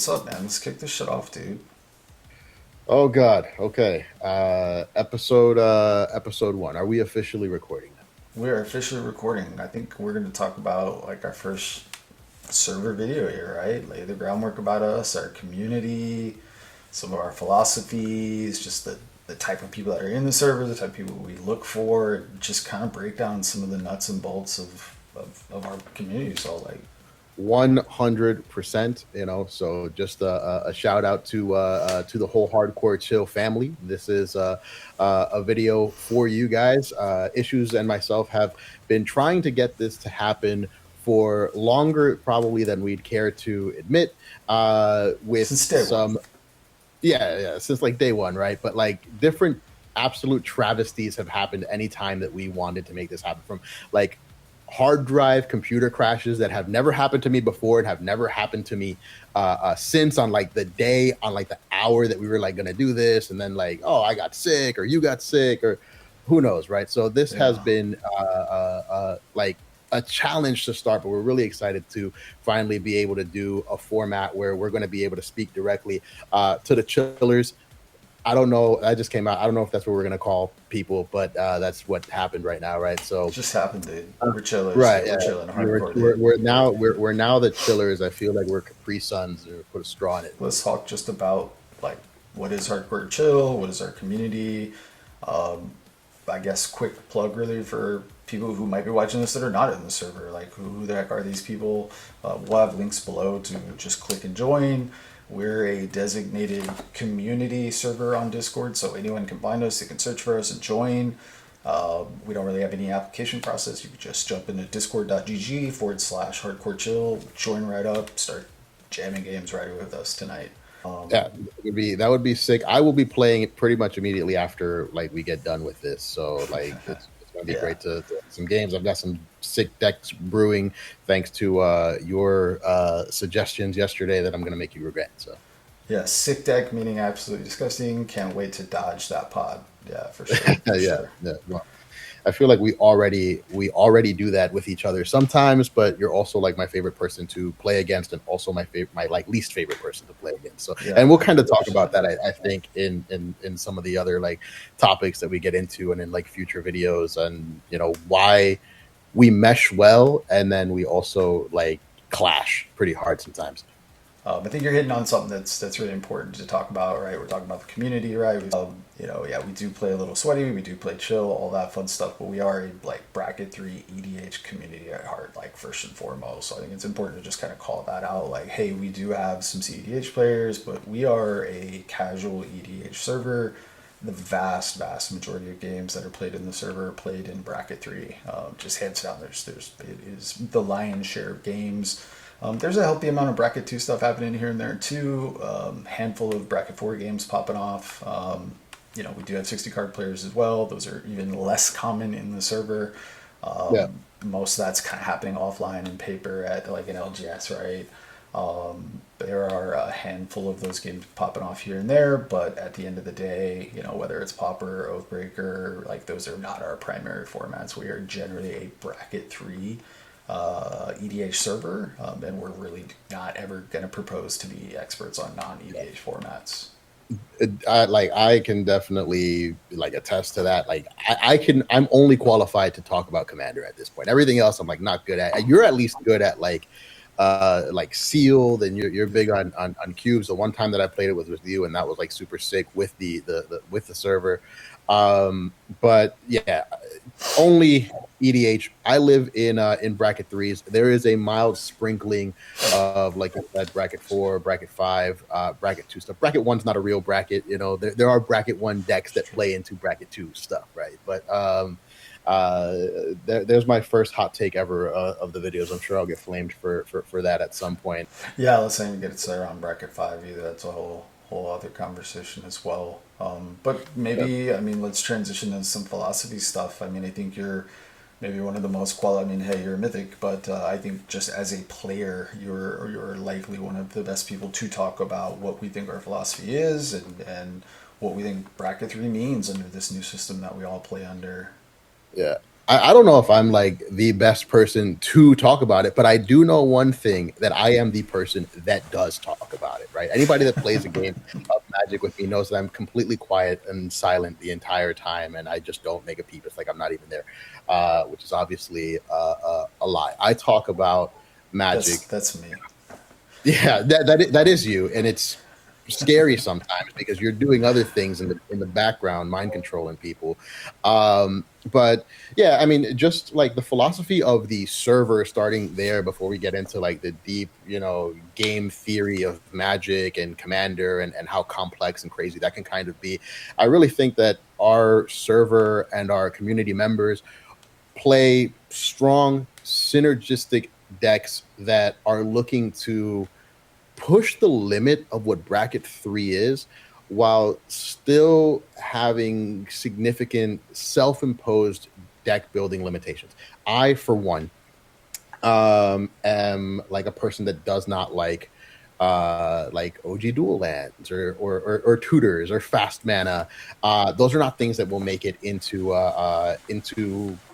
what's up, man? Let's kick this shit off, dude. Oh God. Okay. Episode one. Are we officially recording now? We are officially recording. I think we're going to talk about like our first server video here, right? Lay the groundwork about us, our community, some of our philosophies, just the type of people that are in the server, the type of people we look for, just kind of break down some of the nuts and bolts of our community. So, like, 100%. So just a shout out to the whole Hardcore Chill family. This is a video for you guys. Issues and myself have been trying to get this to happen for longer, probably than we'd care to admit. With since day one. some Yeah, since like day one, right? But like different absolute travesties have happened anytime that we wanted to make this happen. From like hard drive computer crashes that have never happened to me before and have never happened to me since, on like the day, on like the hour that we were like gonna do this, and then like, oh, I got sick or you got sick or who knows, right? So this has Yeah. been like a challenge to start, but we're really excited to finally be able to do a format where we're going to be able to speak directly to the chillers. I don't know. I just came out. I don't know if that's what we're going to call people, but that's what happened right now, right? It So, just happened, dude. We're chillers. right, We're chilling we're, hardcore, we're, dude. we're now we're now the chillers. I feel like we're Capri Suns, or put a straw in it. Let's talk just about like what is hardcore chill, what is our community. I guess quick plug really for people who might be watching this that are not in the server. Like who the heck are these people? We'll have links below to just click and join. We're a designated community server on Discord, so anyone can find us. They can search for us and join. We don't really have any application process. You can just jump into discord.gg/hardcore chill, join right up, start jamming games right with us tonight. Yeah, that would be sick. I will be playing it pretty much immediately after like we get done with this. So like it's gonna be Yeah. great to some games. I've got some sick decks brewing thanks to your suggestions yesterday that I'm gonna make you regret. So Yeah, sick deck meaning absolutely disgusting. Can't wait to dodge that pod. Yeah, for sure, for yeah, sure. yeah. Well, I feel like we already do that with each other sometimes, but you're also like my favorite person to play against, and also my like least favorite person to play against. So, Yeah, and we'll kind of talk about that. absolutely. I think in some of the other like topics that we get into, and in like future videos, and why we mesh well, and then we also like clash pretty hard sometimes. I think you're hitting on something that's really important to talk about, right? We're talking about the community, right? Yeah, we do play a little sweaty, we do play chill, all that fun stuff, but we are a like bracket three EDH community at heart, like first and foremost. So I think it's important to just kind of call that out. Like, hey, we do have some CEDH players, but we are a casual EDH server. The vast majority of games that are played in the server are played in bracket three. Just hands down, there's it is the lion's share of games. There's a healthy amount of bracket two stuff happening here and there too. Handful of bracket four games popping off. We do have 60 card players as well. Those are even less common in the server. Yeah, Most of that's kind of happening offline in paper at like an LGS, right? There are a handful of those games popping off here and there, but at the end of the day, whether it's Pauper or Oathbreaker, like those are not our primary formats. We are generally a bracket three EDH server, and we're really not ever going to propose to be experts on non EDH formats. I can definitely like attest to that. Like I'm only qualified to talk about Commander at this point. Everything else I'm like not good at. You're at least good at like sealed, and you're big on cubes. The one time that I played it was with you, and that was like super sick with the with the server. But yeah, only EDH. I live in bracket threes. There is a mild sprinkling of like I said, bracket four, bracket five, bracket two stuff. Bracket one's not a real bracket. There are bracket one decks that play into bracket two stuff, right? But uh, there's my first hot take ever of the videos. I'm sure I'll get flamed for that at some point. Yeah, let's say we get started on bracket five either. That's a whole other conversation as well. But Yeah. maybe I mean let's transition into some philosophy stuff. I mean I think you're maybe one of the most I mean, hey, you're a mythic, but I think just as a player, you're likely one of the best people to talk about what we think our philosophy is and what we think bracket three means under this new system that we all play under. Yeah. I don't know if I'm like the best person to talk about it, but I do know one thing, that I am the person that does talk about it, right? Anybody that plays a game of Magic with me knows that I'm completely quiet and silent the entire time, and I just don't make a peep. It's like I'm not even there, which is obviously a lie. I talk about Magic. That's me. Yeah, that is you, and it's scary sometimes because you're doing other things in the background, mind controlling people. But yeah, I mean, just like the philosophy of the server, starting there before we get into like the deep, game theory of Magic and Commander, and how complex and crazy that can kind of be. I really think that our server and our community members play strong, synergistic decks that are looking to push the limit of what bracket 3 is, while still having significant self-imposed deck building limitations. I, for one, am like a person that does not like OG dual lands, or tutors or fast mana. Those are not things that will make it into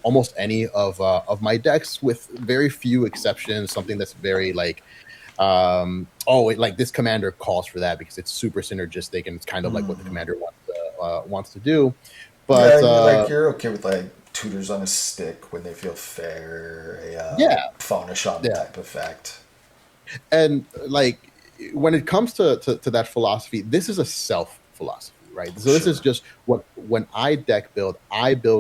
almost any of my decks, with very few exceptions. Something that's very like, like this commander calls for that because it's super synergistic, and it's kind of like what the commander wants to do. Yeah, But you're okay with like tutors on a stick when they feel fair, a yeah, fauna shaman yeah. type effect. And like, when it comes to that philosophy, this is a self philosophy, right? So this is Sure. just what, when I build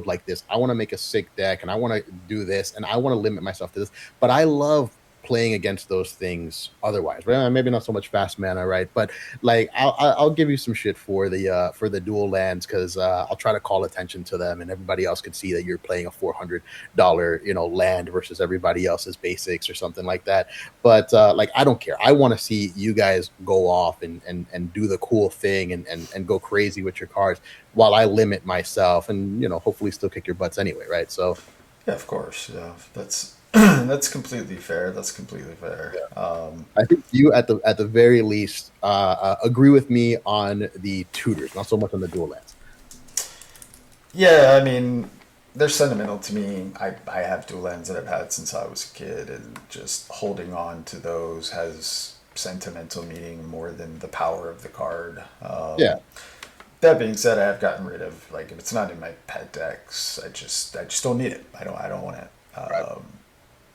like this. I want to make a sick deck, and I want to do this, and I want to limit myself to this. But I love playing against those things otherwise, right? Maybe not so much fast mana, right? But like, I'll give you some shit for the dual lands, because I'll try to call attention to them, and everybody else could see that you're playing a $400 land versus everybody else's basics or something like that. But like, I don't care. I want to see you guys go off and do the cool thing, and go crazy with your cards, while I limit myself, and hopefully still kick your butts anyway, right? So Yeah, of course. Yeah, that's that's completely fair. That's completely fair. yeah, I think you, at the very least, agree with me on the tutors, not so much on the dual lands. Yeah, I mean, they're sentimental to me. I have dual lands that I've had since I was a kid, and just holding on to those has sentimental meaning more than the power of the card. Yeah, That being said, I have gotten rid of, like, if it's not in my pet decks, I just don't need it. I don't want it. right.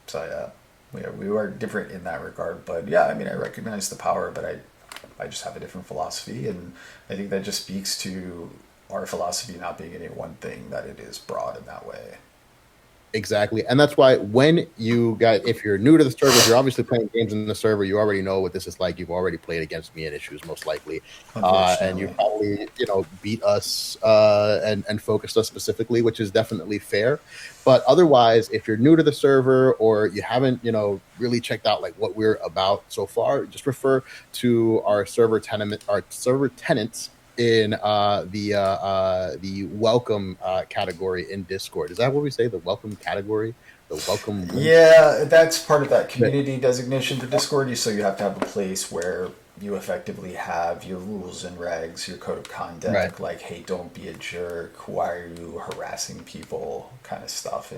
So yeah, we are different in that regard. But yeah, I mean, I recognize the power, but I just have a different philosophy, and I think that just speaks to our philosophy not being any one thing, that it is broad in that way. Exactly. And that's why, when you guys, if you're new to the server, if you're obviously playing games in the server, you already know what this is like. You've already played against me in issues, most likely. And you Unfortunately, probably, beat us, and focused us specifically, which is definitely fair. But otherwise, if you're new to the server, or you haven't, really checked out like what we're about so far, just refer to our server tenants in the welcome category in Discord. Is that what we say? The welcome category, the welcome link. yeah, that's part of that community designation for Discord. So you have to have a place where you effectively have your rules and regs, your code of Right. conduct, like, hey, don't be a jerk, why are you harassing people, kind of stuff.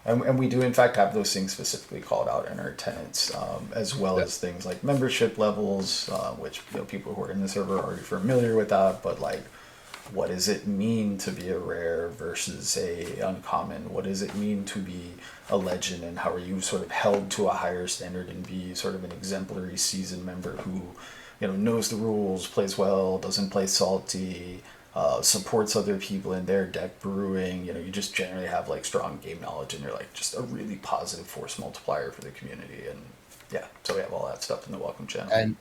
And we do in fact have those things specifically called out in our tenants, as well Yeah. as things like membership levels, which people who are in the server are already familiar with that. But like, what does it mean to be a rare versus a uncommon? What does it mean to be a legend, and how are you sort of held to a higher standard and be sort of an exemplary seasoned member who, knows the rules, plays well, doesn't play salty, supports other people in their deck brewing. You just generally have like strong game knowledge, and you're like just a really positive force multiplier for the community. And yeah, so we have all that stuff in the welcome channel. And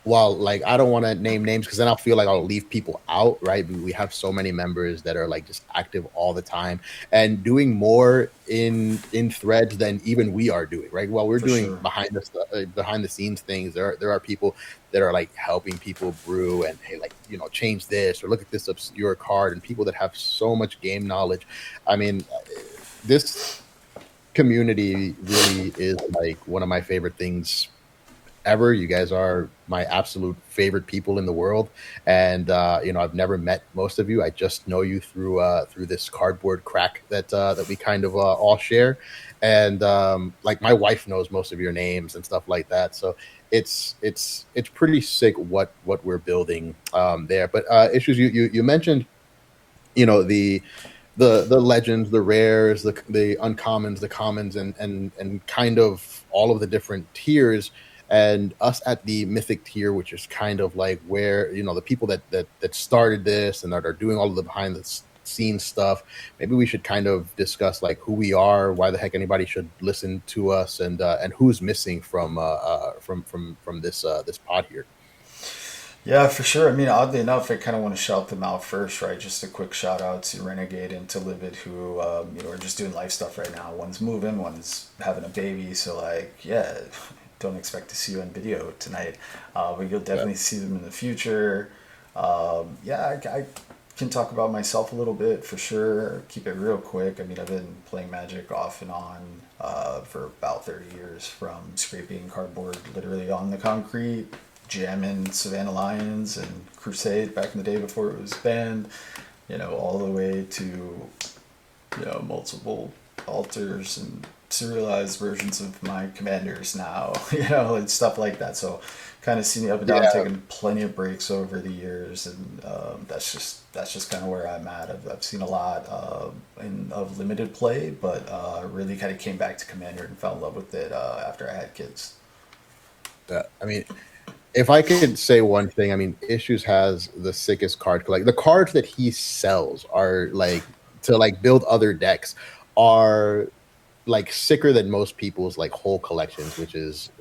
while, like, I don't want to name names, because then I'll feel like I'll leave people out, right? We have so many members that are like just active all the time, and doing more in threads than even we are doing, right? While we're For doing sure. behind the scenes things, there are people that are like helping people brew, and hey, like, change this, or look at this obscure card, and people that have so much game knowledge. I mean, this community really is like one of my favorite things ever. You guys are my absolute favorite people in the world, and I've never met most of you. I just know you through this cardboard crack that we kind of all share, and like my wife knows most of your names and stuff like that. So it's pretty sick what we're building there. But issues you mentioned, the legends, the rares, the uncommons, the commons, and kind of all of the different tiers, and us at the mythic tier, which is kind of like where the people that started this and that are doing all of the behind the scenes stuff. Maybe we should kind of discuss like who we are, why the heck anybody should listen to us, and who's missing from this pod here. Yeah, for sure. I mean, oddly enough, I kind of want to shout them out first, right? Just a quick shout out to Renegade and to Livid, who are just doing life stuff right now. One's moving, one's having a baby, so like, yeah, don't expect to see you on video tonight, but you'll definitely see them in the future. I can talk about myself a little bit for sure. Keep it real quick. I mean, I've been playing Magic off and on for about 30 years, from scraping cardboard literally on the concrete, jamming Savannah Lions and Crusade back in the day before it was banned, all the way to, multiple altars and serialized versions of my commanders now, and stuff like that. So kind of seen the up and down, Yeah, taken plenty of breaks over the years, and that's just kind of where I'm at. I've seen a lot of limited play, but really kind of came back to Commander and fell in love with it after I had kids. I mean, if I could say one thing, I mean, Issues has the sickest card collect. The cards that he sells are like to like build other decks are like sicker than most people's like whole collections, which is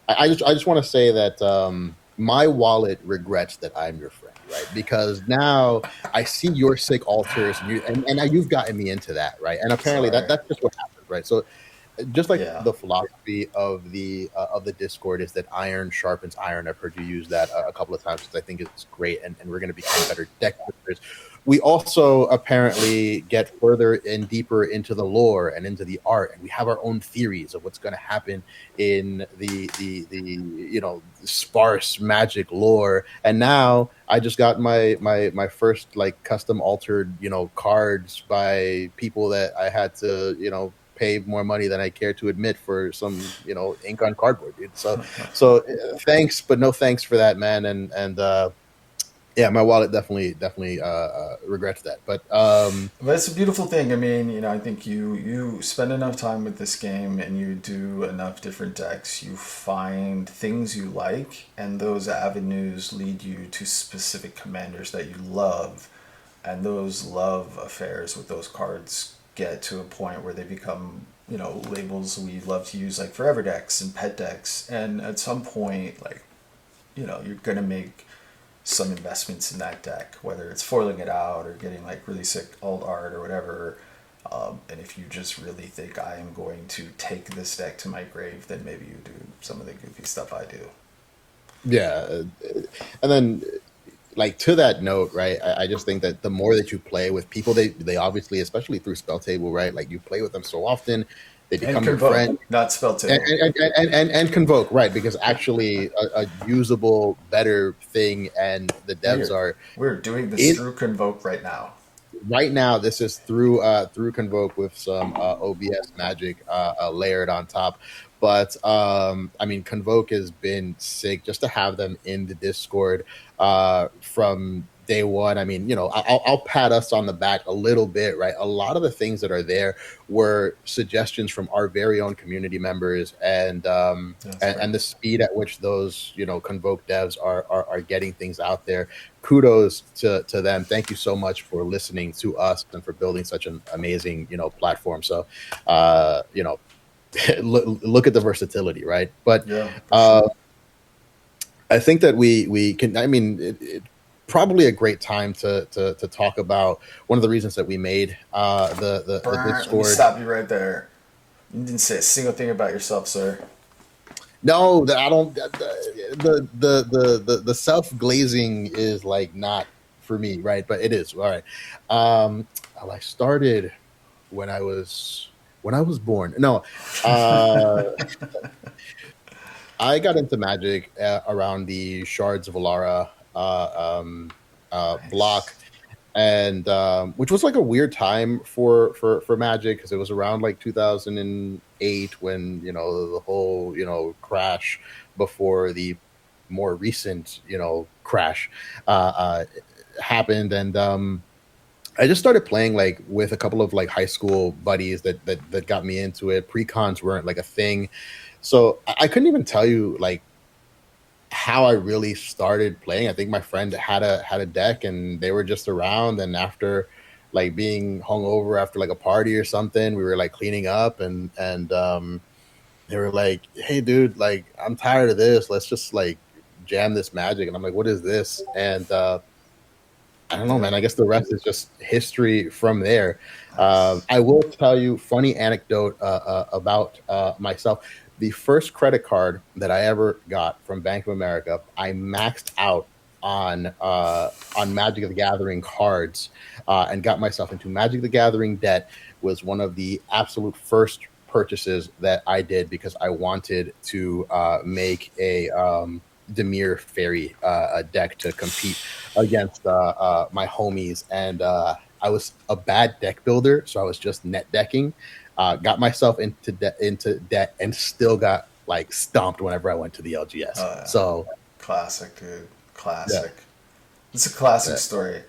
I just want to say that my wallet regrets that I'm your friend, right? Because now I see your sick altars, and now you've gotten me into that, right? And apparently Sorry. that's just what happens, right? So just like Yeah. the philosophy of the Discord is that iron sharpens iron. I've heard you use that a couple of times, because I think it's great, and we're going to become better deck builders. We also apparently get further and deeper into the lore and into the art, and we have our own theories of what's going to happen in the sparse magic lore. And now I just got my first like custom altered cards by people that I had to pay more money than I care to admit for some ink on cardboard, dude. So thanks, but no thanks for that, man. And yeah, my wallet definitely regrets that. But it's a beautiful thing. I mean, I think you spend enough time with this game and you do enough different decks, you find things you like, and those avenues lead you to specific commanders that you love, and those love affairs with those cards get to a point where they become labels we love to use, like forever decks and pet decks, and at some point, like, you're gonna make some investments in that deck, whether it's foiling it out or getting like really sick alt art or whatever. And if you just really think I am going to take this deck to my grave, then maybe you do some of the goofy stuff I do. yeah, and then like to that note, right? I just think that the more that you play with people, they obviously, especially through Spell Table, right? Like you play with them so often, they And become your Convoke, friend. not spell and table. and Convoke, right? Because actually a usable better thing, and the devs We're are we're doing this in through Convoke right now. right now. This is through Convoke with some OBS magic layered on top. But I mean, Convoke has been sick just to have them in the Discord from day one. I mean, I'll pat us on the back a little bit, right? A lot of the things that are there were suggestions from our very own community members, and That's right. and the speed at which those Convoke devs are getting things out there. Kudos to them. Thank you so much for listening to us and for building such an amazing platform. So uh you know look at the versatility, right? But Yeah, for uh sure. I think that we can, I mean, probably a great time to talk about one of the reasons that we made the Brr, let me Discord. stop you right there. You didn't say a single thing about yourself, sir. No, I don't. The self glazing is like not for me, right? But it is all right. I started when I was born. No, uh, I got into Magic around the Shards of Alara block, Nice. and which was like a weird time for Magic because it was around like 2008 when the whole crash before the more recent crash uh, happened, and I just started playing like with a couple of like high school buddies that got me into it. Pre-cons weren't like a thing, so I couldn't even tell you like how I really started playing. I think my friend had a deck and they were just around, and after like being hungover after like a party or something, we were like cleaning up, and they were like, "Hey dude, like I'm tired of this. Let's just like jam this Magic." And I'm like, "What is this?" And I don't know, Yeah. man. I guess the rest is just history from there. Nice. I will tell you funny anecdote about myself. The first credit card that I ever got from Bank of America, I maxed out on Magic the Gathering cards and got myself into Magic the Gathering debt. Was one of the absolute first purchases that I did because I wanted to make a Demir Fairy deck to compete against my homies, and I was a bad deck builder, so I was just net decking. Got myself into debt, and still got like stomped whenever I went to the LGS. Yeah. So Classic, dude. yeah, Classic. It's a classic yeah, story.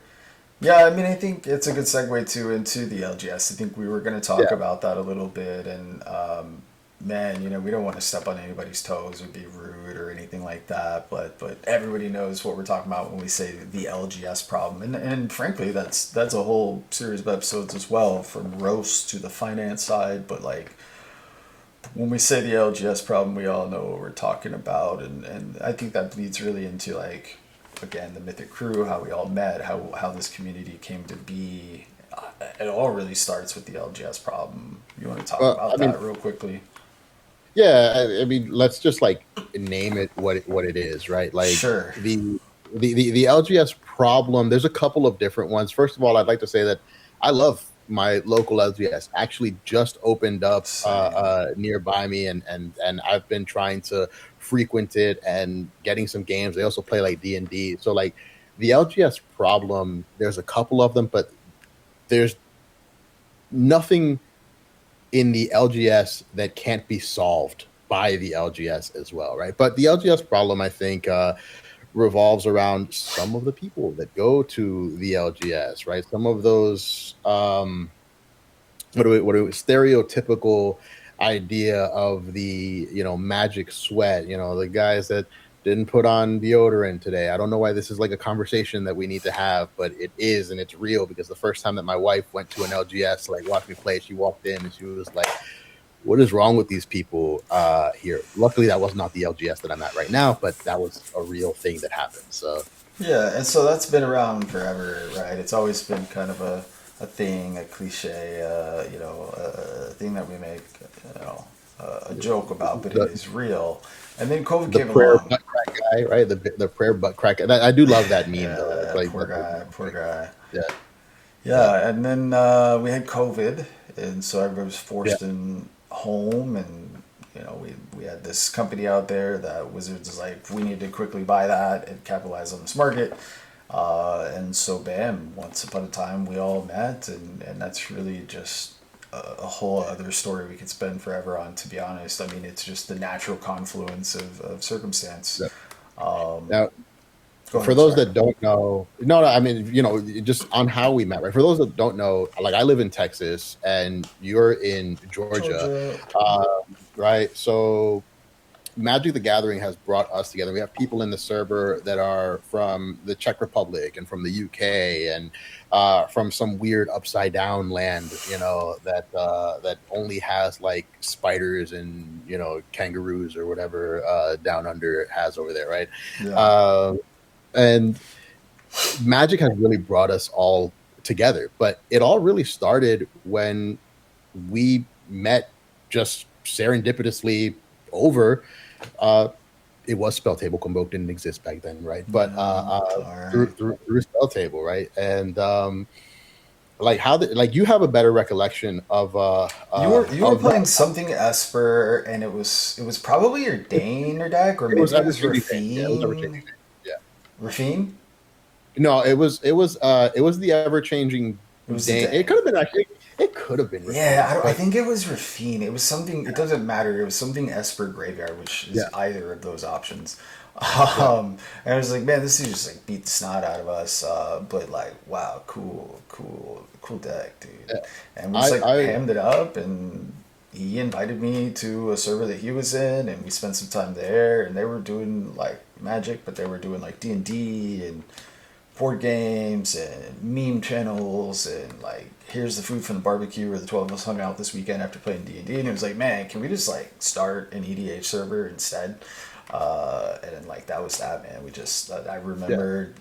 Yeah, I mean, I think it's a good segue too into the LGS. I think we were going to talk yeah. about that a little bit, and man, we don't want to step on anybody's toes or be rude or anything like that. But everybody knows what we're talking about when we say the LGS problem, and frankly, that's a whole series of episodes as well, from roast to the finance side. But like when we say the LGS problem, we all know what we're talking about, and I think that bleeds really into like again the Mythic Crew, how we all met, how this community came to be. It all really starts with the LGS problem. You want to talk Well, about I mean, that real quickly? yeah. I mean, let's just like name it what it is, right? Like Sure. the LGS problem. There's a couple of different ones. First of all, I'd like to say that I love my local LGS. Actually, just opened up Same. nearby me, and I've been trying to frequent it and getting some games. They also play like D&D. So like the LGS problem, there's a couple of them, but there's nothing in the LGS that can't be solved by the LGS as well, right? But the LGS problem, I think, revolves around some of the people that go to the LGS, right? Some of those stereotypical idea of the magic sweat, the guys that didn't put on deodorant today. I don't know why this is like a conversation that we need to have, but it is, and it's real because the first time that my wife went to an LGS, like watched me play, she walked in and she was like, what is wrong with these people here? Luckily, that was not the LGS that I'm at right now, but that was a real thing that happened. So Yeah, and so that's been around forever, right? It's always been kind of a thing, a cliche, a thing that we make, a joke about, but it the is real. And then COVID the came prayer along. butt crack guy, right? The prayer butt crack. And I do love that meme though. It's Yeah, like poor guy, poor guy. yeah, yeah, Yeah, and then we had COVID, and so everybody was yeah. forced in home, and we had this company out there that Wizards is like, we need to quickly buy that and capitalize on this market. And so, bam, once upon a time, we all met, and that's really just a whole other story we could spend forever on, to be honest. I mean, it's just the natural confluence of circumstance. Yeah. Um, Now, Go for ahead, those sorry. that don't know, no, no, I mean, just on how we met, right? For those that don't know, like I live in Texas and you're in Georgia, Georgia. uh, right? So Magic the Gathering has brought us together. We have people in the server that are from the Czech Republic and from the UK and from some weird upside down land, that only has like spiders and kangaroos or whatever down under it has over there, right? Yeah. Uh, and Magic has really brought us all together, but it all really started when we met just serendipitously over uh, it was spell table. Convoke didn't exist back then, right? But Yeah. All through, right. through through spell table, right? And like how like you have a better recollection You were of that. playing something Esper, and it was probably your Dane or deck, or It was maybe it was ever-changing thing. Yeah, it was ever-changing Rafine. thing. Yeah. Rafine? No, it was the ever-changing It was the day. It Dane. could have been actually it could have been Yeah, Rafine, I but think it was Rafine. It was something. It doesn't matter. It was something Esper Graveyard, which is yeah, either of those options. yeah, And I was like, man, this is just like beat the snot out of us. But like, wow, cool deck, dude. yeah. And we just like I hammed it up, and he invited me to a server that he was in, and we spent some time there. And they were doing like Magic, but they were doing like D&D and board games and meme channels, and like here's the food from the barbecue where the 12 of us hung out this weekend after playing D&D. And it was like, man, can we just like start an EDH server instead? And then like that was that, man. We just I yeah. remember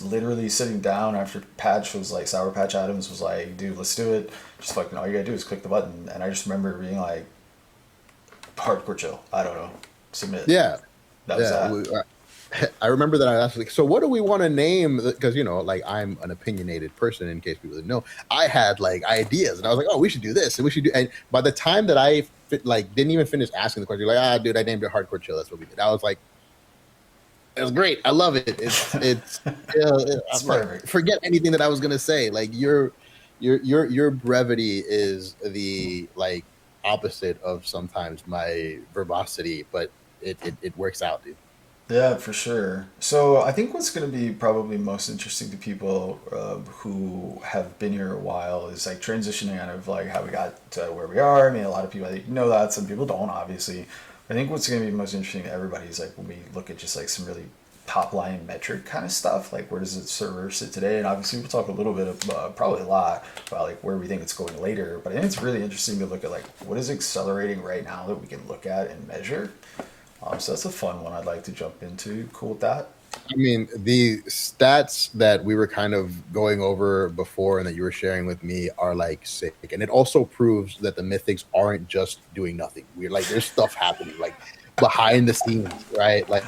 literally sitting down after Patch was like Sour Patch Adams was like, dude, let's do it. Just fucking all you gotta do is click the button. And I just remember being like, hardcore chill, I don't know, submit. Yeah, That was yeah. that. I remember that I asked, like, so what do we want to name? Because like I'm an opinionated person. In case people didn't know, I had like ideas, and I was like, oh, we should do this, and we should do. And by the time that like didn't even finish asking the question, like, dude, I named it Hardcore Chill. That's what we did. I was like, it was great. I love it. It's It's I'm like, perfect. forget anything that I was gonna say. Like your brevity is the like opposite of sometimes my verbosity, but it works out, dude. Yeah, for sure. So I think what's going to be probably most interesting to people who have been here a while is like transitioning out of like how we got to where we are. I mean, a lot of people I think know that, some people don't, obviously. I think what's going to be most interesting to everybody is like when we look at just like some really top line metric kind of stuff, like where does the server sit today? And obviously we'll talk a little bit of probably a lot about like where we think it's going later. But I think it's really interesting to look at like what is accelerating right now that we can look at and measure. So that's a fun one I'd like to jump into. Cool with that? I mean, the stats that we were kind of going over before and that you were sharing with me are like sick. And it also proves that the mythics aren't just doing nothing. We're like, there's stuff happening like behind the scenes, right? Like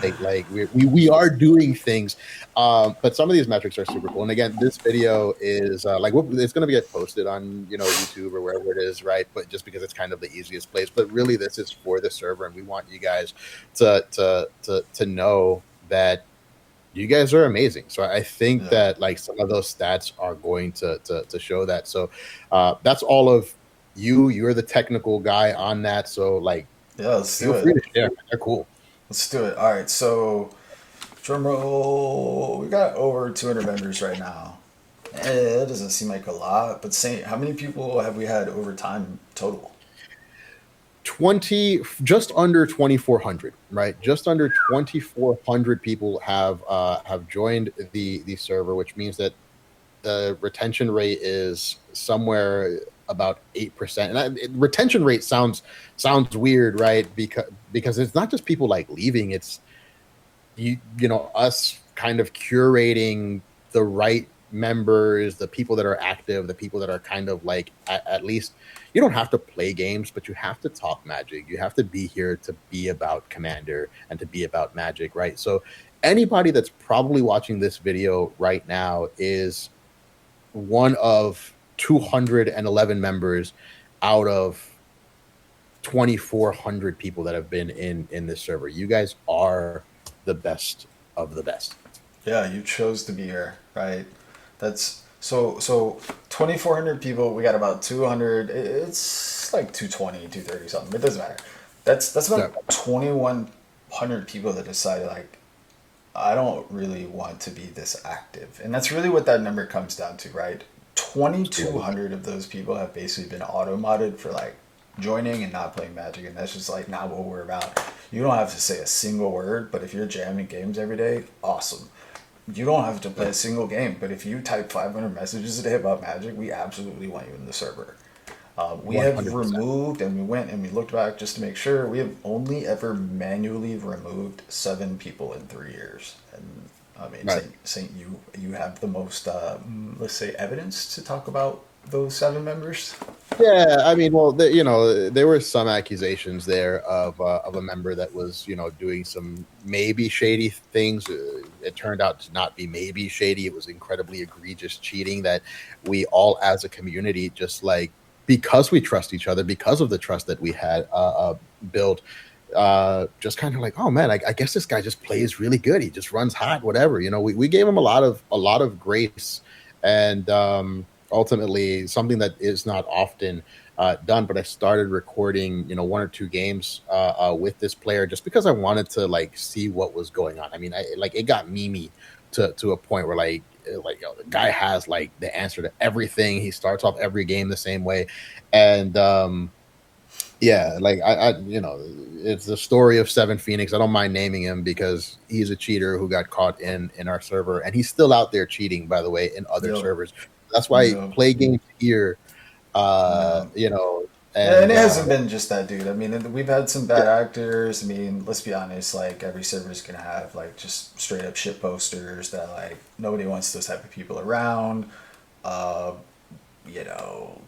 we are doing things. But some of these metrics are super cool. And again, this video is like, it's going to get posted on, YouTube or wherever it is, right? But just because it's kind of the easiest place, but really this is for the server. And we want you guys to know that you guys are amazing. So I think Yeah. that like some of those stats are going to show that. So that's all of you. You're the technical guy on that. So like, Yeah, let's do feel it. free to share. They're cool. Let's do it. All right, so drum roll. We got over 200 members right now. It doesn't seem like a lot, but Saint, how many people have we had over time total? Just under 2,400, right? Just under 2,400 people have joined the server, which means that the retention rate is somewhere about 8%. And retention rate sounds weird, right? Because it's not just people like leaving, it's us kind of curating the right members, the people that are active, the people that are kind of like at least you don't have to play games, but you have to talk Magic. You have to be here to be about Commander and to be about Magic, right? So anybody that's probably watching this video right now is one of 211 members out of 2,400 people that have been in this server. You guys are the best of the best. Yeah, you chose to be here, right? That's so 2,400 people. We got about 200. It's like 220, 230 something. It doesn't matter. That's Yeah, about 2,100 people that decided like I don't really want to be this active. And that's really what that number comes down to, right? cool. 2,200 of those people have basically been auto modded for like joining and not playing Magic. And that's just like not what we're about. You don't have to say a single word, but if you're jamming games every day, awesome. You don't have to play a single game, but if you type 500 messages a day about Magic, we absolutely want you in the server. We have 100%. removed, and we went and we looked back just to make sure, we have only ever manually removed 7 people in 3 years. And I mean, Right. Saint, you have the most, let's say, evidence to talk about those 7 members? Yeah, I mean, well, there were some accusations there of a member that was, doing some maybe shady things. It turned out to not be maybe shady. It was incredibly egregious cheating that we all, as a community, just like because we trust each other, because of the trust that we had built, just kind of like, oh man, I guess this guy just plays really good. He just runs hot, whatever. We gave him a lot of grace, and ultimately something that is not often done. But I started recording, 1 or 2 games with this player just because I wanted to like see what was going on. I mean, it got memey to a point where the guy has like the answer to everything. He starts off every game the same way, and yeah, like it's the story of SaintAnix. I don't mind naming him because he's a cheater who got caught in our server, and he's still out there cheating, by the way, in other Yep. servers. That's why Yep. play games here, Yeah. Yeah, and and it hasn't been just that dude. I mean, we've had some bad actors. I mean, let's be honest. Like every server's gonna have like just straight up shit posters that like nobody wants those type of people around. Uh,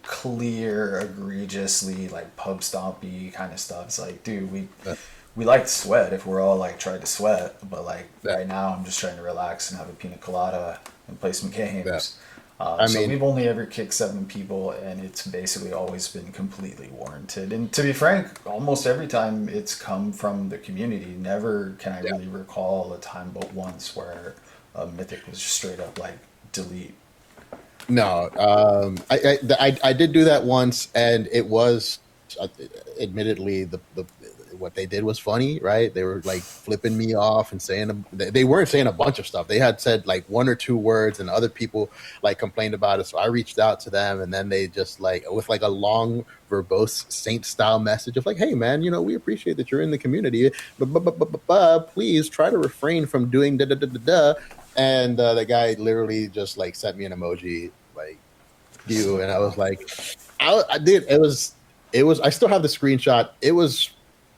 clear, egregiously like pub stompy kind of stuff. It's like, dude, we like to sweat if we're all like trying to sweat, but like yeah, right now I'm just trying to relax and have a pina colada and play some yeah. games. I So mean, we've only ever kicked 7 people, and it's basically always been completely warranted. And to be frank, almost every time it's come from the community. Never can I yeah. really recall a time but once where a mythic was just straight up like delete. No, I did do that once, and it was uh, admittedly the what they did was funny, right? They were like flipping me off and saying they weren't saying a bunch of stuff. They had said like 1 or 2 words, and other people like complained about it. So I reached out to them, and then they just like with like a long verbose saint style message of like, "Hey man, we appreciate that you're in the community, but please try to refrain from doing da da da da da." And the guy literally just like sent me an emoji like you, and I was like, I did. It was. I still have the screenshot. It was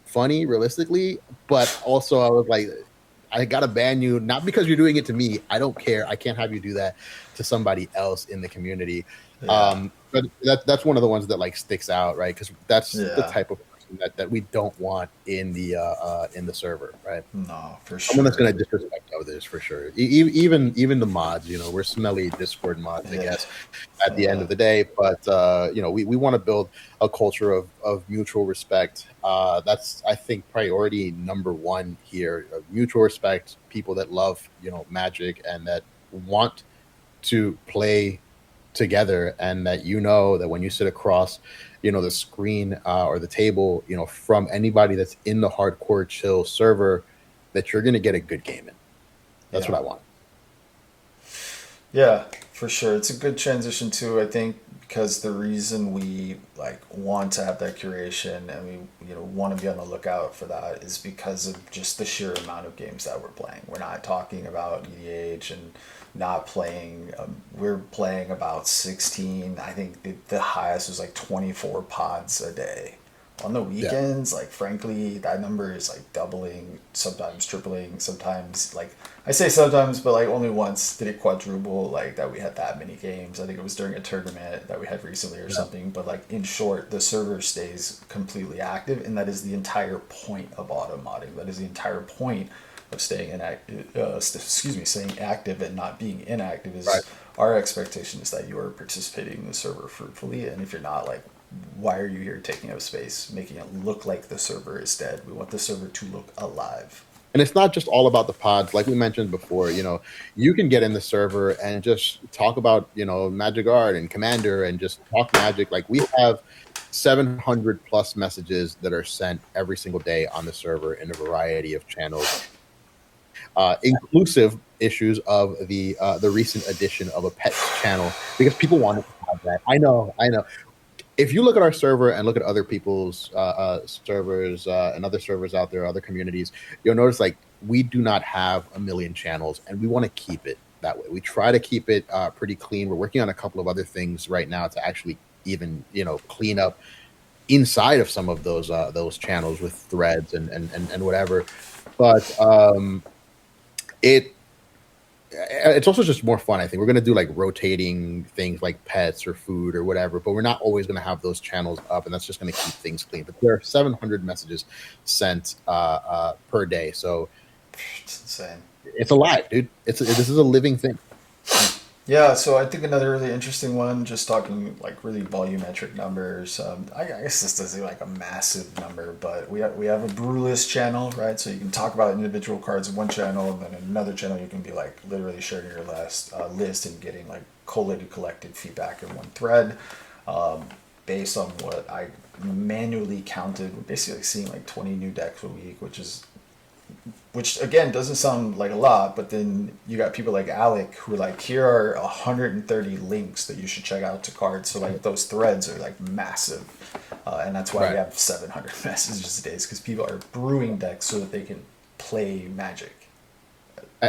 funny, realistically, but also I was like, I gotta ban you, not because you're doing it to me. I don't care. I can't have you do that to somebody else in the community. Yeah, But that's one of the ones that like sticks out, right? Because that's the yeah, type of person that we don't want in the server, right? no, for Someone that's sure. going to disrespect others for sure. Even the mods, we're smelly Discord mods, I Yeah, guess, at the end of the day. But we want to build a culture of mutual respect. That's I think priority number one here: mutual respect. People that love Magic and that want to play together, and that that when you sit across the screen or the table from anybody that's in the Hardcore Chill server, that you're going to get a good game in. That's what yeah. I want. Yeah, for sure. It's a good transition too, I think, because the reason we like want to have that curation and we want to be on the lookout for that is because of just the sheer amount of games that we're playing. We're not talking about EDH and not playing. We're playing about 16. I think the highest was like 24 pods a day. On the Yeah. weekends, like frankly, that number is like doubling, sometimes tripling, sometimes like I say sometimes, but like only once did it quadruple like that we had that many games. I think it was during a tournament that we had recently or Yeah. something. But like in short, the server stays completely active, and that is the entire point of auto modding. That is the entire point of staying inactive. Staying active and not being inactive Right. is our expectation is that you are participating in the server fruitfully, and if you're not, like why are you here taking up space, making it look like the server is dead? We want the server to look alive. And it's not just all about the pods, like we mentioned before. You can get in the server and just talk about Magic Art and Commander and just talk Magic. Like we have 700 plus messages that are sent every single day on the server in a variety of channels, inclusive issues of the recent addition of a pets channel, because people wanted to have that. I know. If you look at our server and look at other people's servers and other servers out there, other communities, you'll notice like we do not have a million channels, and we want to keep it that way. We try to keep it pretty clean. We're working on a couple of other things right now to actually even clean up inside of some of those channels with threads and whatever. But it it's also just more fun. I think we're going to do like rotating things like pets or food or whatever, but we're not always going to have those channels up, and that's just going to keep things clean. But there are 700 messages sent per day, so It's insane. it's alive, dude. This is a living thing. Yeah, so I think another really interesting one, just talking like really volumetric numbers. I guess this doesn't like a massive number, but we have a brew list channel, right? So you can talk about individual cards in one channel, and then in another channel you can be like literally sharing your last list and getting like collated, collected feedback in one thread, based on what I manually counted. We're basically seeing like 20 new decks a week, which again doesn't sound like a lot, but then you got people like Alec who are like, here are 130 links that you should check out to cards. So like those threads are like massive, and that's why we have 700 messages a day, because people are brewing decks so that they can play Magic.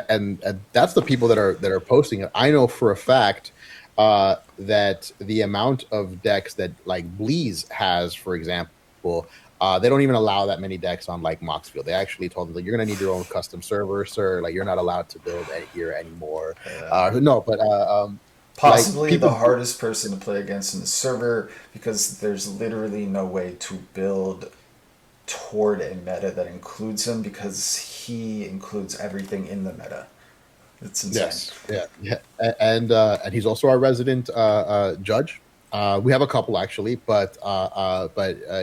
And that's the people that are posting it. I know for a fact that the amount of decks that like Blees has, for example, they don't even allow that many decks on like Moxfield. They actually told them that you're going to need your own custom server, sir. Like you're not allowed to build here anymore. No, but Possibly like the hardest person to play against in the server, because there's literally no way to build toward a meta that includes him, because he includes everything in the meta. It's insane. Yes, and he's also our resident judge. We have a couple actually, but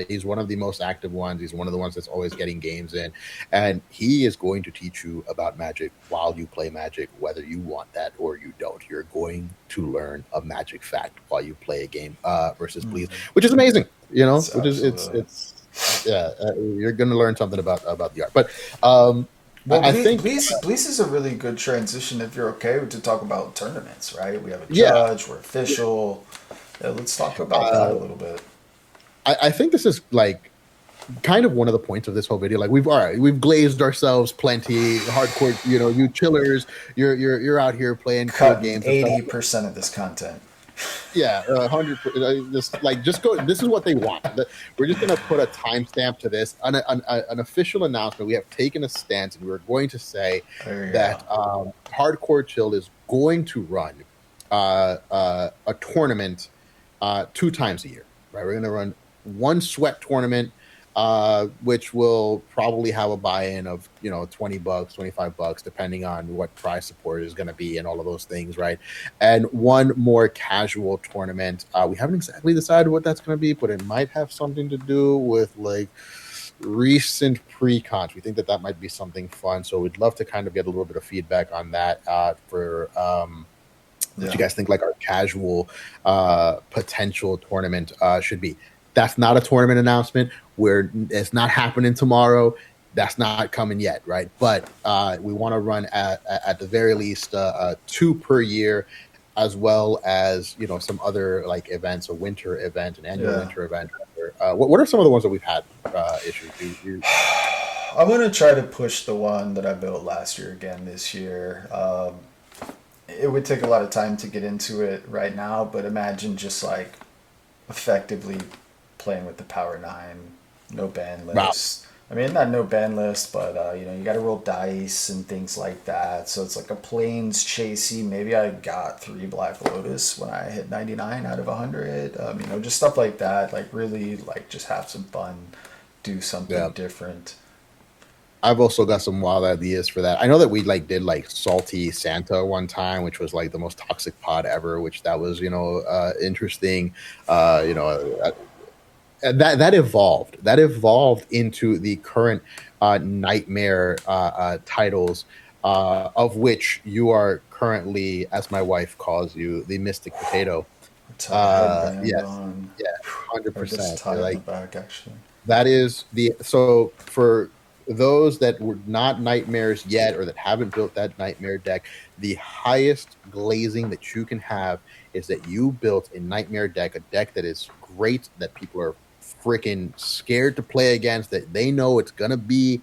he's one of the most active ones. He's one of the ones that's always getting games in, and he is going to teach you about Magic while you play Magic, whether you want that or you don't. You're going to learn a Magic fact while you play a game versus Blees, which is amazing. You know, you're going to learn something about the art. But well, I think Blees is a really good transition, if you're okay, to talk about tournaments, right? We have a judge, we're official. Yeah, let's talk about that a little bit. I think this is like kind of one of the points of this whole video. Like we've glazed ourselves plenty. Hardcore, you chillers, you're out here playing cool games. 80% of this content. Yeah, 100. Just go. This is what they want. We're just gonna put a timestamp to this, an official announcement. We have taken a stance, and we're going to say that Hardcore Chill is going to run a tournament 2 times a year. Right, we're gonna run one sweat tournament, which will probably have a buy-in of $20, $25, depending on what prize support is going to be and all of those things, right? And one more casual tournament. We haven't exactly decided what that's going to be, but it might have something to do with like recent pre-cons. We think that might be something fun, so we'd love to kind of get a little bit of feedback on that for what you guys think like our casual potential tournament should be. That's not a tournament announcement. It's not happening tomorrow. That's not coming yet, right? But we want to run at the very least 2 per year, as well as some other like events, a winter event, an annual winter event. What are some of the ones that we've had issues? I'm gonna try to push the one that I built last year again this year. It would take a lot of time to get into it right now, but imagine just like effectively playing with the Power 9, no ban list. Wow. I mean, not no ban list, but you got to roll dice and things like that. So it's like a plains chasey. Maybe I got 3 Black Lotus when I hit 99 out of 100. Just stuff like that. Like really, like just have some fun, do something different. I've also got some wild ideas for that. I know that we did Salty Santa one time, which was like the most toxic pod ever. Which that was interesting. That evolved. That evolved into the current nightmare titles, of which you are currently, as my wife calls you, the Mystic Potato. Yes, 100%. Like back, actually. That is so for those that were not nightmares yet or that haven't built that nightmare deck. The highest glazing that you can have is that you built a nightmare deck, a deck that is great, that people are freaking scared to play against, that they know it's gonna be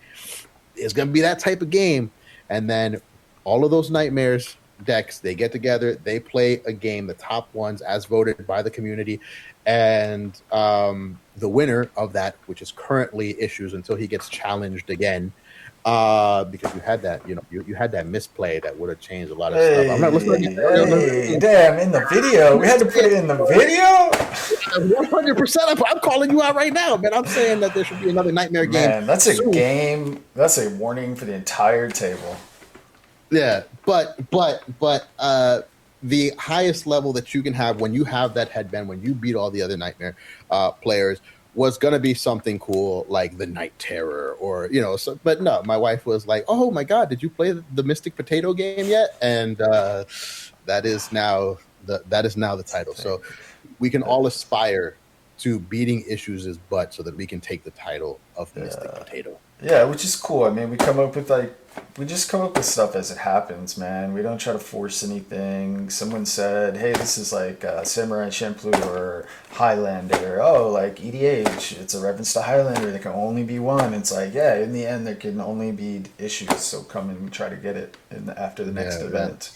that type of game, and then all of those nightmares decks, they get together, they play a game, the top ones as voted by the community, and the winner of that, which is currently Issues until he gets challenged again, Because you had that, you had that misplay that would have changed a lot of stuff. I'm not. Let's not Hey, get started on hey, damn! In the video, we had to put it in the video. 100%. I'm calling you out right now, man. I'm saying that there should be another Nightmare game Man, that's a soon. game. That's a warning for the entire table. Yeah, but the highest level that you can have when you have that headband, when you beat all the other Nightmare players, was gonna be something cool like the Night Terror, or So, but no, my wife was like, "Oh my God, did you play the Mystic Potato game yet?" And that is now the title. So we can all aspire to beating Issues' butt so that we can take the title of Mystic Yeah, Potato. yeah, which is cool. I mean, we just come up with stuff as it happens, man. We don't try to force anything. Someone said, "Hey, this is like Samurai Champloo or Highlander." Oh, like EDH, it's a reference to Highlander. There can only be one. It's like, yeah, in the end, there can only be Issues. So come and try to get it after the next Yeah, man. event.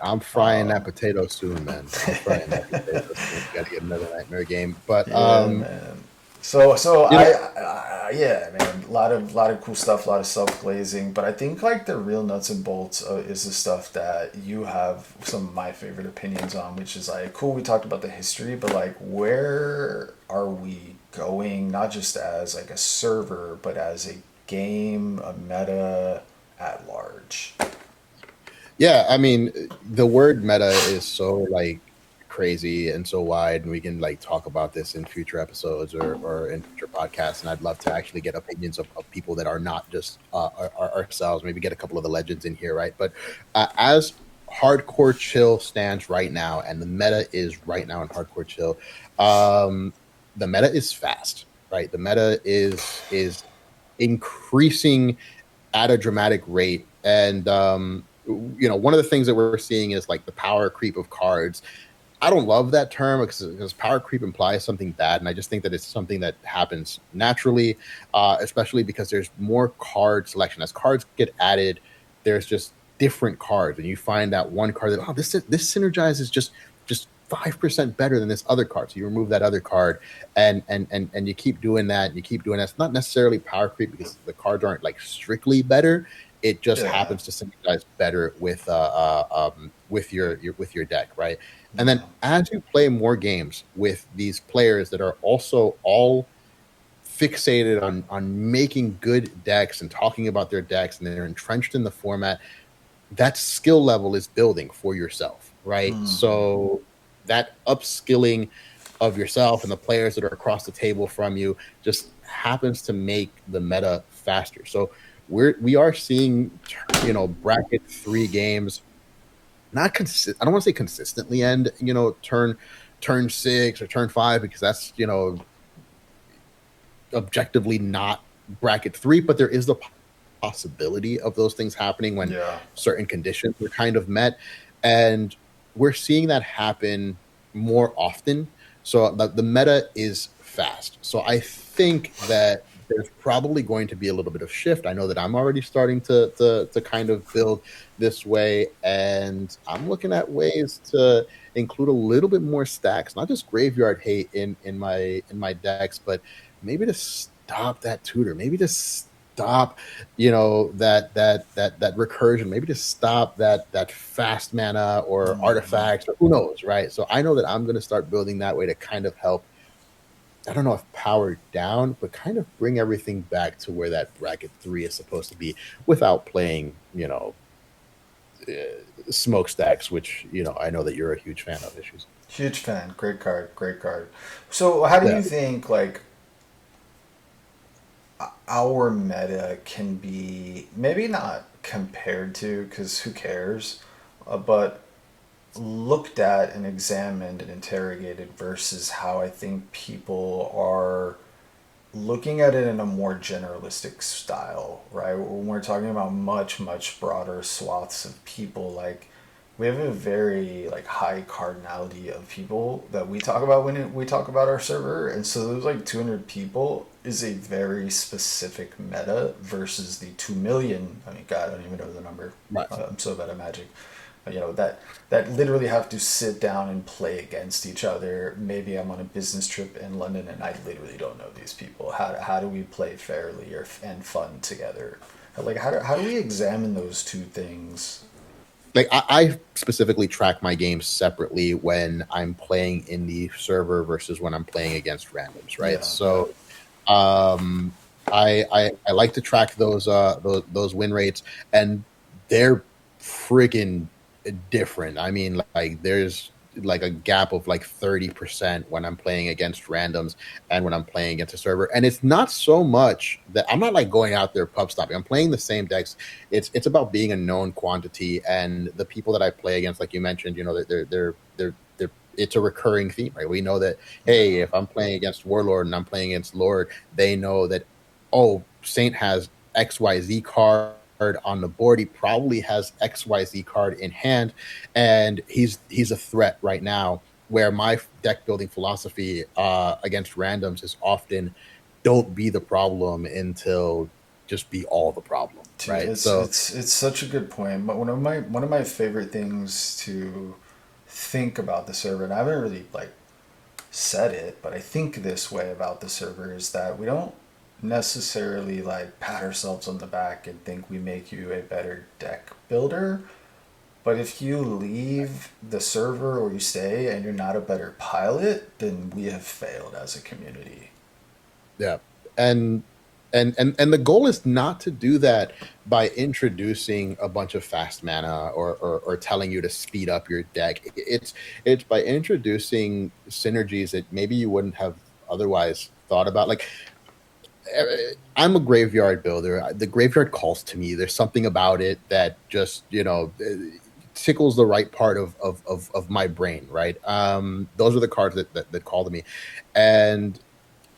I'm frying that potato soon, man. I'm frying that potato soon. Got to get another Nightmare game, but Yeah, man. So you know, yeah, man, a lot of cool stuff, a lot of self glazing, but I think like the real nuts and bolts is the stuff that you have some of my favorite opinions on, which is like cool. We talked about the history, but like where are we going? Not just as like a server, but as a game, a meta at large. yeah. I mean, the word meta is so like crazy and so wide, and we can like talk about this in future episodes or in future podcasts. And I'd love to actually get opinions of people that are not just ourselves. Maybe get a couple of the legends in here, right? But as Hardcore Chill stands right now, and the meta is right now in Hardcore Chill, um, the meta is fast, right? The meta is increasing at a dramatic rate. And one of the things that we're seeing is like the power creep of cards. I don't love that term because power creep implies something bad, and I just think that it's something that happens naturally, especially because there's more card selection. As cards get added, there's just different cards, and you find that one card that this synergizes just 5% better than this other card. So you remove that other card, and you keep doing that. And you keep doing that. It's not necessarily power creep because the cards aren't like strictly better. It just Yeah, happens to synergize better with your deck, right? And then yeah. as you play more games with these players that are also all fixated on making good decks and talking about their decks, and they're entrenched in the format, that skill level is building for yourself, right? So that upskilling of yourself and the players that are across the table from you just happens to make the meta faster. So we are seeing bracket 3 games not consist. I don't want to say consistently end. Turn 6 or turn 5, because that's objectively not bracket 3, but there is the possibility of those things happening when Yeah. certain conditions are kind of met, and we're seeing that happen more often. So the meta is fast. So I think that there's probably going to be a little bit of shift. I know that I'm already starting to kind of build this way, and I'm looking at ways to include a little bit more stacks, not just graveyard hate in my decks, but maybe to stop that tutor, maybe to stop that recursion, maybe to stop that fast mana or artifacts, or who knows, right? So I know that I'm going to start building that way to kind of help, I don't know if power down, but kind of bring everything back to where that bracket 3 is supposed to be, without playing smokestacks, which I know that you're a huge fan of. Issues. Huge fan. Great card. Great card. So, how do Yeah. you think like our meta can be maybe not compared to because who cares, but looked at and examined and interrogated versus how I think people are looking at it in a more generalistic style, right? When we're talking about much, much broader swaths of people, like we have a very like high cardinality of people that we talk about when we talk about our server, and so those like 200 people is a very specific meta versus the 2 million. I mean, God, I don't even know the number. Right. I'm so bad at magic. That literally have to sit down and play against each other. Maybe I'm on a business trip in London and I literally don't know these people. How do we play fairly and fun together? Like, how do we examine those two things? Like I specifically track my games separately when I'm playing in the server versus when I'm playing against randoms, right? Yeah, yeah. So um I like to track those win rates, and they're freaking different. I mean, like there's like a gap of like 30% when I'm playing against randoms and when I'm playing against a server. And it's not so much that I'm not like going out there pub stopping. I'm playing the same decks. It's about being a known quantity, and the people that I play against, like you mentioned, you know, they're it's a recurring theme, right? We know that, hey, Yeah. if I'm playing against Warlord and I'm playing against Lord, they know that, oh, Saint has XYZ card on the board. He probably has XYZ card in hand, and he's a threat right now. Where my deck building philosophy against randoms is often don't be the problem until just be all the problem, Dude, right? it's So it's it's such a good point. But one of my favorite things to think about the server, and I haven't really like said it, but I think this way about the server is that we don't necessarily like pat ourselves on the back and think we make you a better deck builder. But if you leave the server or you stay and you're not a better pilot, then we have failed as a community. yeah, and and the goal is not to do that by introducing a bunch of fast mana or telling you to speed up your deck. It's by introducing synergies that maybe you wouldn't have otherwise thought about. Like I'm a graveyard builder. The graveyard calls to me. There's something about it that just, you know, tickles the right part of my brain, right? Those are the cards that call to me. And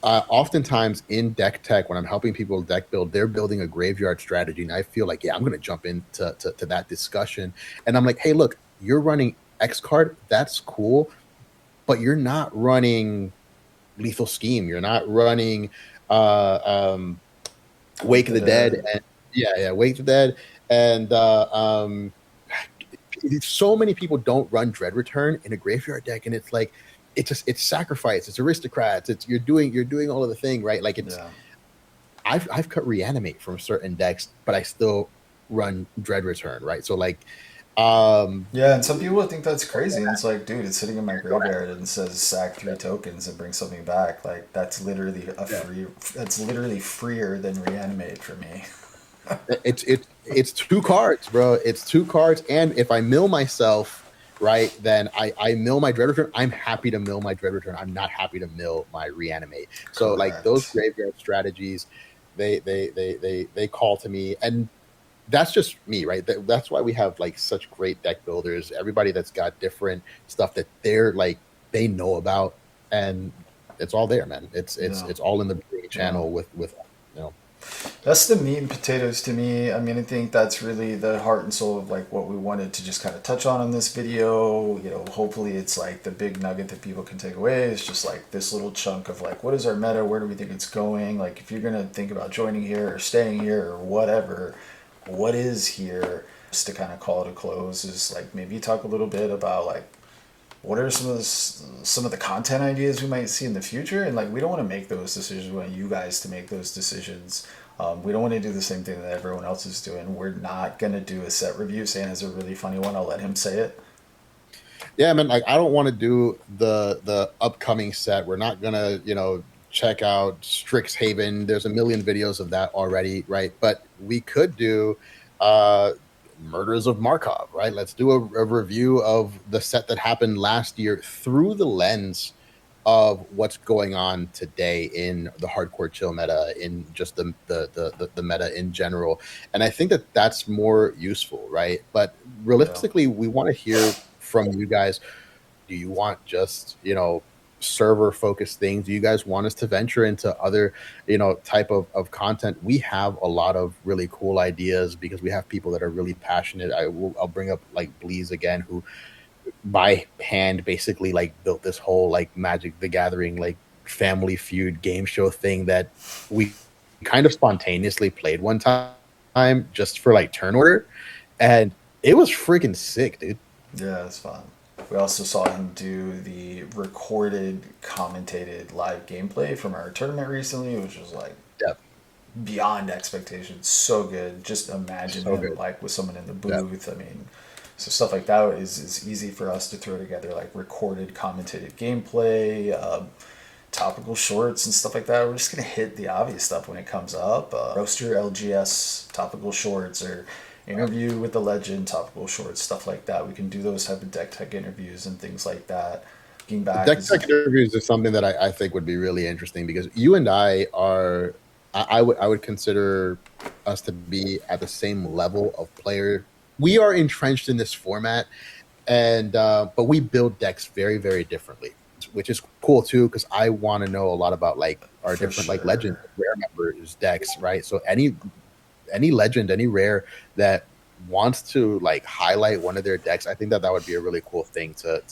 oftentimes in deck tech, when I'm helping people deck build, they're building a graveyard strategy. And I feel like, yeah, I'm going to jump into to that discussion. And I'm like, hey, look, you're running X card. That's cool. But you're not running Lethal Scheme. You're not running uh, um, Wake Wake of the the Dead. Dead. And yeah, Wake of the Dead. And so many people don't run Dread Return in a graveyard deck. And it's like, it's sacrifice, it's aristocrats, it's you're doing all of the thing, right? Like it's Yeah. I've cut reanimate from certain decks, but I still run Dread Return, right? So like, um, Yeah, and some people think that's crazy. And it's like, dude, it's sitting in my graveyard and it says sack 3 tokens and bring something back. Like yeah, that's literally freer than reanimate for me. it's two cards, bro. It's two cards, and if I mill myself, right, then I mill my Dread Return. I'm happy to mill my Dread Return. I'm not happy to mill my reanimate. So like those Correct. graveyard strategies, they call to me, and that's just me, right? That's why we have like such great deck builders. Everybody that's got different stuff that they're like they know about, and it's all there, man. Yeah. It's all in the Yeah. channel with you know. That's the meat and potatoes to me. I mean, I think that's really the heart and soul of like what we wanted to just kind of touch on in this video. You know, hopefully it's like the big nugget that people can take away. It's just like this little chunk of like, what is our meta? Where do we think it's going? Like, if you're gonna think about joining here or staying here or whatever, what is here? Just to kind of call it a close is like maybe talk a little bit about like what are some of the content ideas we might see in the future, and like we don't want to make those decisions. We want you guys to make those decisions. We don't want to do the same thing that everyone else is doing. We're not gonna do a set review. Sam has a really funny one. I'll let him say it. Yeah, man. Like, I don't want to do the upcoming set. We're not gonna, check out Strixhaven. There's a million videos of that already, right? But we could do uh Murders of Markov, right? Let's do a review of the set that happened last year through the lens of what's going on today in the hardcore chill meta, in just the meta in general. And I think that that's more useful, right? But Yeah. realistically, we want to hear from you guys. Do you want just, server focused things? Do you guys want us to venture into other, type of content? We have a lot of really cool ideas because we have people that are really passionate. I'll bring up like Blees again, who by hand basically like built this whole like Magic the Gathering like family feud game show thing that we kind of spontaneously played one time just for like turn order, and it was freaking sick, dude. Yeah, it's fun. We also saw him do the recorded, commentated live gameplay from our tournament recently, which was like Yeah, beyond expectations. So good. Just imagine So him good. like with someone in the Yeah. booth. I mean, so stuff like that is easy for us to throw together, like recorded, commentated gameplay, topical shorts and stuff like that. We're just gonna hit the obvious stuff when it comes up. Roaster LGS topical shorts or interview with the legend topical shorts, stuff like that. We can do those type of deck tech interviews and things like that. Looking back Deck is tech interviews is something that I think would be really interesting because you and I are, I would consider us to be at the same level of player. We are entrenched in this format, and but we build decks very very differently, which is cool too because I want to know a lot about like our for different like legend sure. rare members decks, right? So any legend, any rare that wants to like highlight one of their decks, I think that that would be a really cool thing to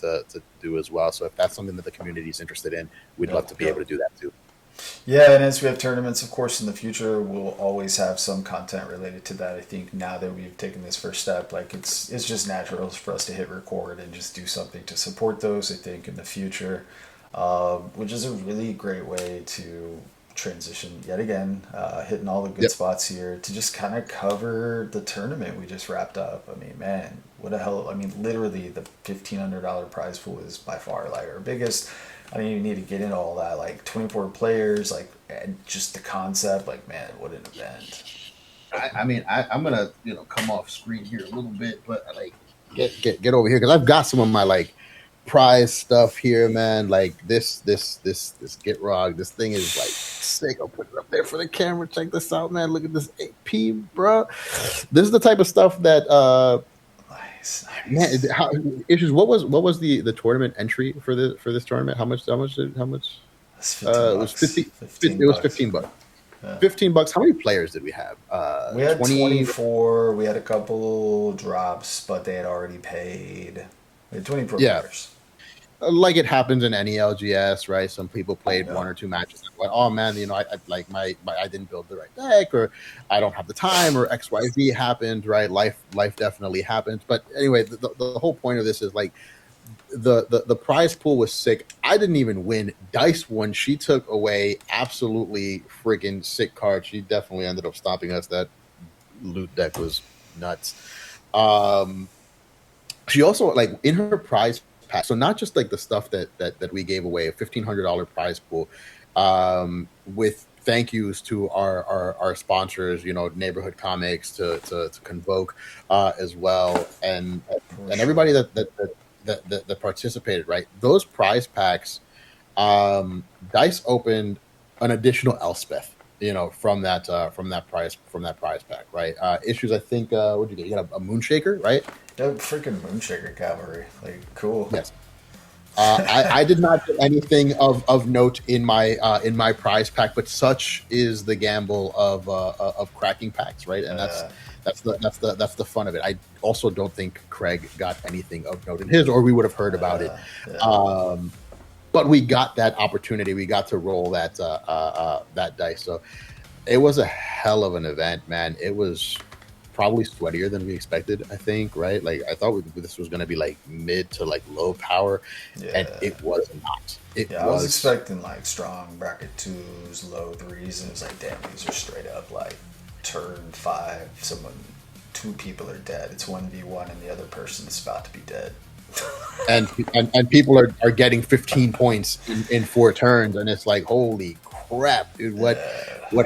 do as well. So if that's something that the community is interested in, we'd love Yep, to be able yep. to do that too. Yeah, and as we have tournaments, of course, in the future, we'll always have some content related to that. I think now that we've taken this first step, like it's just natural for us to hit record and just do something to support those. I think in the future, which is a really great way to transition yet again, hitting all the good Yep. spots here to just kind of cover the tournament we just wrapped up. I mean, man, what a hell! I mean, literally, the $1,500 prize pool is by far like our biggest. I don't even need to get into all that. Like 24 players, like and just the concept. Like, man, what an event! I mean, I'm gonna come off screen here a little bit, but like get over here because I've got some of my like prize stuff here, man. Like this Get Rog. This thing is like sick. I'll put it up there for the camera. Check this out, man. Look at this AP, bro. This is the type of stuff that Nice, man. nice. Issues. What was the tournament entry for this tournament? How much? That's 15 It was bucks. 50. 15 It was bucks. 15 bucks. Yeah. 15 bucks. How many players did we have? We had 20. 24. We had a couple drops, but they had already paid. We had 24 Yeah, players. like it happens in any LGS, right? Some people played Yeah. one or two matches and went, "Oh man, I like my I didn't build the right deck, or I don't have the time, or X Y Z happened, right? Life definitely happens." But anyway, the whole point of this is like the prize pool was sick. I didn't even win. Dice won. She took away absolutely freaking sick cards. She definitely ended up stopping us. That loot deck was nuts. Um, she also like in her prize pack, so not just like the stuff that we gave away, a $1,500 prize pool, with thank yous to our sponsors, Neighborhood Comics, to Convoke, as well, For and sure. everybody that participated, right? Those prize packs, Dice opened an additional Elspeth, from that prize pack, right? Issues, I think, what did you get? You got a Moonshaker, right? Yeah, freaking Moonshaker Cavalry. Like, cool. Yes. I did not get anything of note in my prize pack, but such is the gamble of cracking packs, right? And Uh, that's the fun of it. I also don't think Craig got anything of note in his, or we would have heard about it. yeah. Um, but we got that opportunity. We got to roll that dice. So it was a hell of an event, man. It was probably sweatier than we expected, I think, right? Like I thought this was going to be like mid to like low power, and Yeah. it was not. It Yeah, I was was. expecting like strong bracket twos, low threes, and it was like, damn, these are straight up like turn five. Two people are dead. It's 1v1, and the other person's about to be dead. And people are getting 15 points in 4 turns, and it's like, holy crap, dude, what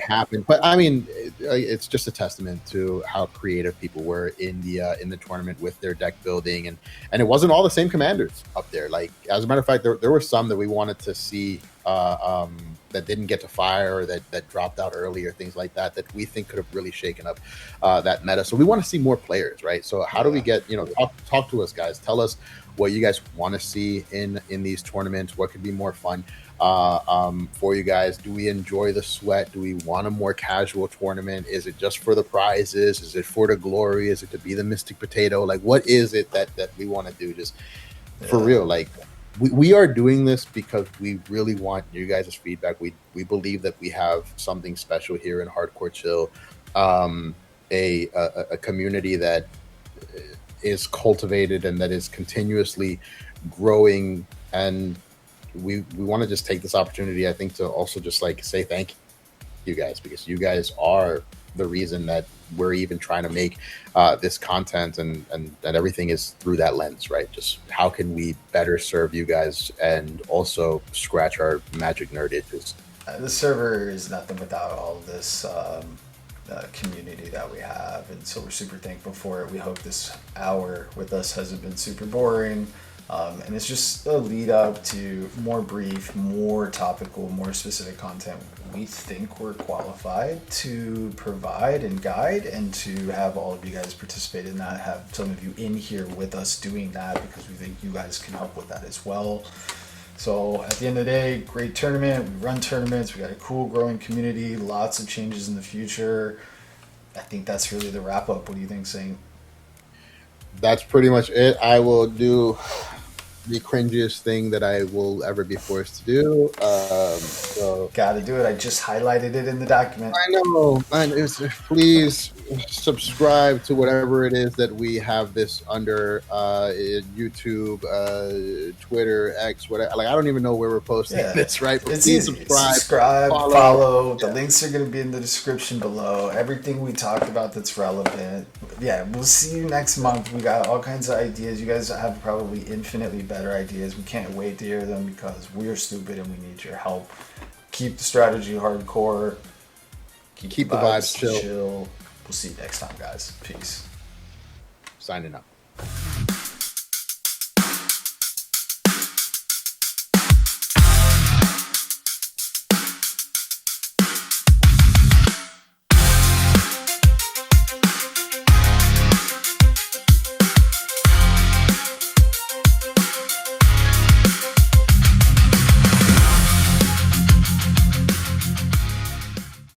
happened? But I mean, it's just a testament to how creative people were in the tournament with their deck building, and it wasn't all the same commanders up there. Like, as a matter of fact, there were some that we wanted to see, that didn't get to fire, or that dropped out early, or things like that we think could have really shaken up that meta. So we want to see more players, right? So how do we Yeah. get, talk to us, guys? Tell us what you guys want to see in these tournaments. What could be more fun for you guys? Do we enjoy the sweat? Do we want a more casual tournament? Is it just for the prizes? Is it for the glory? Is it to be the mystic potato? Like, what is it that we want to do? Just for Yeah. real, like, we are doing this because we really want you guys' feedback. We believe that we have something special here in Hardcore Chill, a community that is cultivated and that is continuously growing, and we want to just take this opportunity, I think, to also just like say thank you guys, because you guys are the reason that we're even trying to make this content, and everything is through that lens, right? Just how can we better serve you guys and also scratch our magic nerd itches. The server is nothing without all of this community that we have, and so we're super thankful for it. We hope this hour with us hasn't been super boring, and it's just a lead up to more brief, more topical, more specific content we think we're qualified to provide and guide, and to have all of you guys participate in that, have some of you in here with us doing that, because we think you guys can help with that as well. So at the end of the day, great tournament. We run tournaments. We got a cool growing community. Lots of changes in the future. I think that's really the wrap up. What do you think, Saint? That's pretty much it. I will do the cringiest thing that I will ever be forced to do. So Gotta do it. I just highlighted it in the document. I know. Please subscribe to whatever it is that we have this under, YouTube, Twitter, X, whatever. Like, I don't even know where we're posting this, right? But it's please easy. subscribe, follow. The links are going to be in the description below. Everything we talked about that's relevant. Yeah, we'll see you next month. We got all kinds of ideas. You guys have probably infinitely better ideas. We can't wait to hear them, because we're stupid and we need your help. Keep the strategy hardcore. Keep the vibes chill. We'll see you next time, guys. Peace. Signing up.